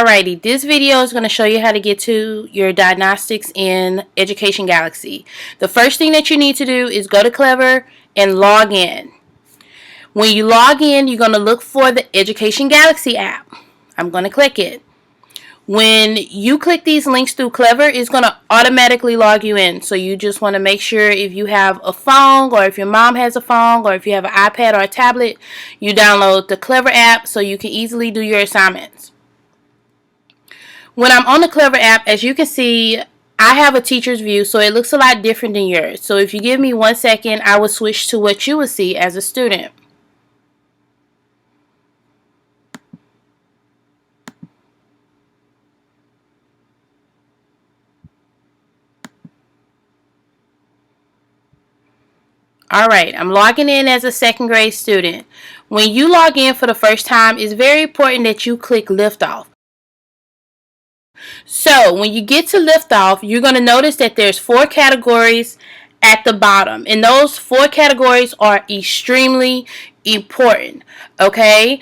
Alrighty, this video is going to show you how to get to your diagnostics in Education Galaxy. The first thing that you need to do is go to Clever and log in. When you log in, you're going to look for the Education Galaxy app. I'm going to click it. When you click these links through Clever, it's going to automatically log you in. So you just want to make sure if you have a phone, or if your mom has a phone, or if you have an iPad or a tablet, you download the Clever app so you can easily do your assignments. When I'm on the Clever app, as you can see, I have a teacher's view, so it looks a lot different than yours. So if you give me 1 second, I will switch to what you would see as a student. Alright, I'm logging in as a second grade student. When you log in for the first time, it's very important that you click Liftoff. So when you get to Liftoff, you're going to notice that there's 4 categories at the bottom. And those 4 categories are extremely important. Okay?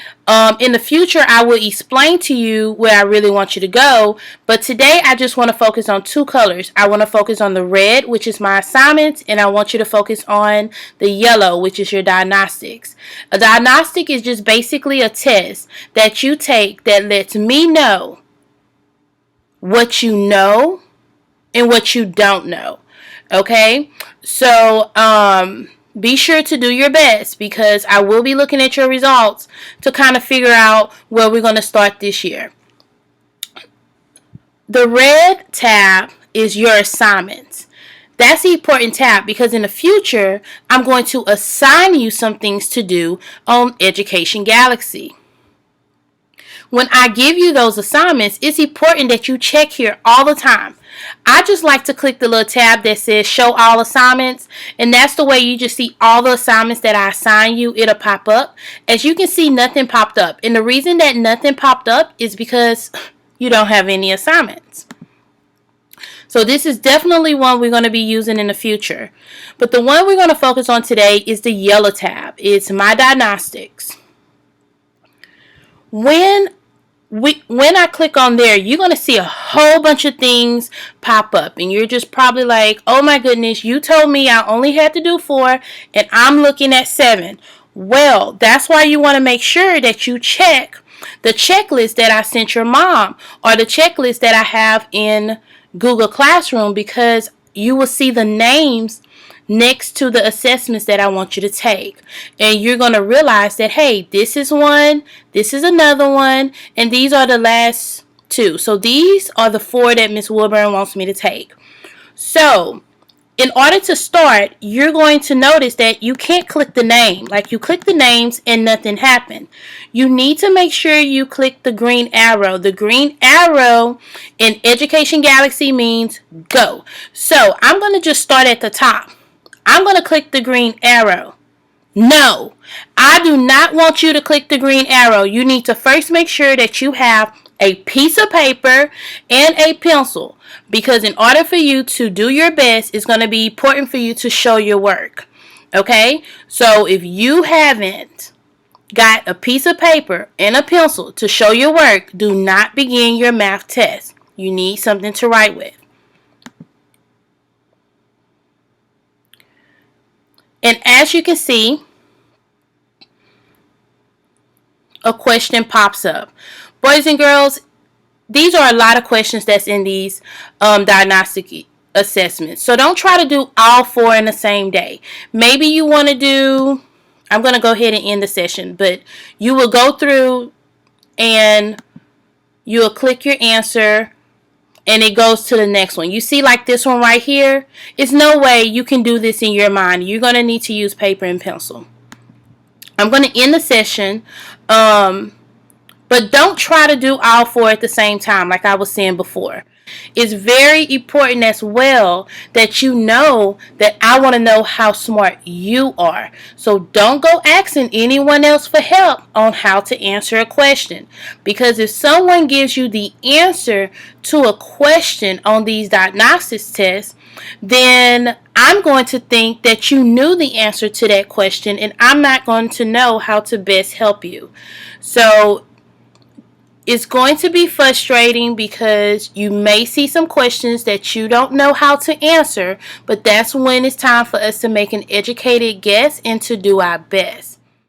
In the future, I will explain to you where I really want you to go. But today, I just want to focus on 2 colors. I want to focus on the red, which is my assignments. And I want you to focus on the yellow, which is your diagnostics. A diagnostic is just basically a test that you take that lets me know what you know and what you don't know. Okay? So, be sure to do your best, because I will be looking at your results to kind of figure out where we're going to start this year. The red tab is your assignments. That's the important tab, because in the future, I'm going to assign you some things to do on Education Galaxy. When I give you those assignments, it's important that you check here all the time. I just like to click the little tab that says show all assignments, and that's the way you just see all the assignments that I assign you. It'll pop up. As you can see, nothing popped up, and the reason that nothing popped up is because you don't have any assignments. So this is definitely one we're going to be using in the future. But the one we're going to focus on today is the yellow tab. It's my diagnostics. When I click on there, you're going to see a whole bunch of things pop up. And you're just probably like, oh my goodness, you told me I only had to do 4 and I'm looking at 7. Well, that's why you want to make sure that you check the checklist that I sent your mom, or the checklist that I have in Google Classroom, because you will see the names next to the assessments that I want you to take. And you're going to realize that, hey, this is one, this is another one, and these are the last 2. So these are the 4 that Miss Wilbourn wants me to take. So in order to start, you're going to notice that you can't click the name. Like, you click the names and nothing happened. You need to make sure you click the green arrow. The green arrow in Education Galaxy means go. So I'm going to just start at the top. I'm going to click the green arrow. No, I do not want you to click the green arrow. You need to first make sure that you have a piece of paper and a pencil, because in order for you to do your best, it's going to be important for you to show your work. Okay? So if you haven't got a piece of paper and a pencil to show your work, do not begin your math test. You need something to write with. And as you can see, a question pops up. Boys and girls, these are a lot of questions that's in these diagnostic assessments. So don't try to do all 4 in the same day. Maybe you want to do, I'm going to go ahead and end the session, but you will go through and you will click your answer, and it goes to the next one. You see, like this one right here, it's no way you can do this in your mind. You're going to need to use paper and pencil. I'm going to end the session, but don't try to do all 4 at the same time, like I was saying before. It's very important as well that you know that I want to know how smart you are. So don't go asking anyone else for help on how to answer a question. Because if someone gives you the answer to a question on these diagnostics tests, then I'm going to think that you knew the answer to that question, and I'm not going to know how to best help you. So It's going to be frustrating because you may see some questions that you don't know how to answer, but that's when it's time for us to make an educated guess and to do our best.